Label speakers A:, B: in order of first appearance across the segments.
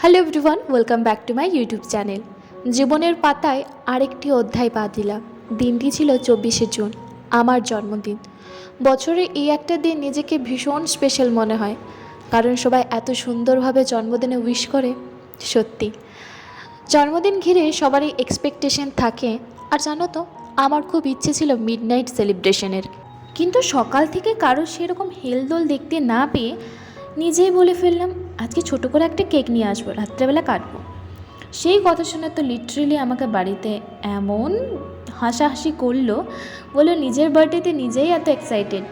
A: Hello everyone, welcome back to my YouTube channel. জীবনের পাতায় আরেকটি অধ্যায় পা দিলাম। দিনটি ছিল 24শে জুন, আমার জন্মদিন। বছরে এই একটা দিন নিজেকে ভীষণ স্পেশাল মনে হয়, কারণ সবাই এত সুন্দরভাবে জন্মদিনে উইশ করে। সত্যি জন্মদিন ঘিরে সবারই এক্সপেকটেশন থাকে। আর জানো তো, আমার খুব ইচ্ছে ছিল মিডনাইট সেলিব্রেশনের, কিন্তু সকাল থেকে কারোর সেরকম হেলদোল দেখতে না পেয়ে নিজেই বলে ফেললাম আজকে ছোটো করে একটা কেক নিয়ে আসবো, রাত্রেবেলা কাটবো। সেই কথা শুনে তো লিটারেলি আমাকে বাড়িতে এমন হাসাহাসি করলো, বললো নিজের বার্থডেতে নিজেই এত এক্সাইটেড।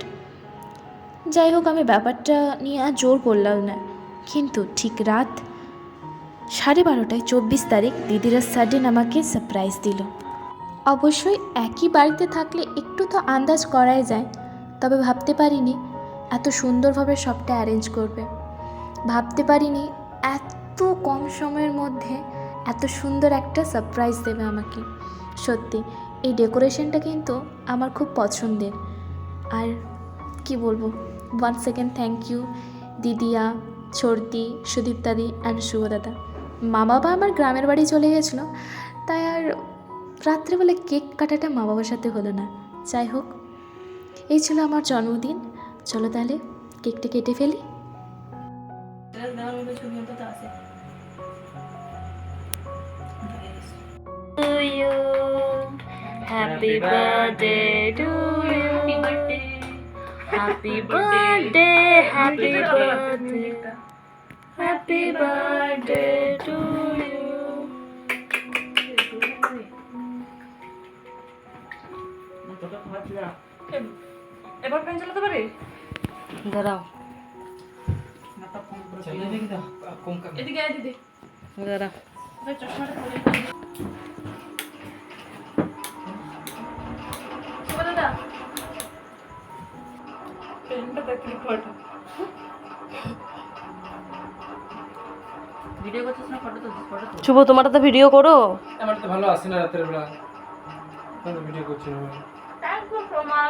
A: যাই হোক, আমি ব্যাপারটা নিয়ে আর জোর করলাম না। কিন্তু ঠিক রাত 12:30টায় 24 তারিখ দিদিরা সাডেন আমাকে সারপ্রাইজ দিল। অবশ্যই একই বাড়িতে থাকলে একটু তো আন্দাজ করাই যায়, তবে ভাবতে পারিনি এত সুন্দরভাবে সবটা অ্যারেঞ্জ করবে। ভাবতে পারিনি এত কম সময়ের মধ্যে এত সুন্দর একটা সারপ্রাইজ দেবে আমাকে। সত্যি এই ডেকোরেশনটা কিন্তু আমার খুব পছন্দের। আর কি বলবো, ওয়ান সেকেন্ড থ্যাংক ইউ দিদিয়া, ছর্দি, সুদীপ্তাদি অ্যান্ড শুভ দাদা। মা বাবা আমার গ্রামের বাড়ি চলে গেছিলো, তাই আর রাত্রেবেলা কেক কাটাটা মা বাবার সাথে হলো না। যাই হোক, এই ছিল আমার জন্মদিন। চলো তাহলে কেকটা কেটে ফেলি। To you, happy birthday to you, happy birthday, happy birthday, happy birthday to you.
B: এবার পেন চালাতে পারি?
C: দাঁড়াও
B: এদিকে আয় দিদি।
C: দাঁড়াও
B: ভাই চশমাটা পরে শুভ দাদা, পেনটা দেখলি ফটো ভিডিও করছিস না ফটো তুলছিস? ফটো তো
C: শুভ, তোমারটা তো ভিডিও করো।
D: আমার তো ভালো আসে না রাতের বেলা, আমি ভিডিও করছি না।
B: তারপর প্রমাণ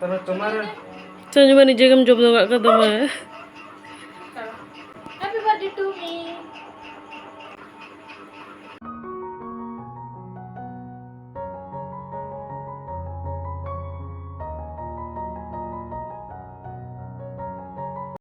D: তারপর তোমার
C: संजू ने जगम जब लगा कदम है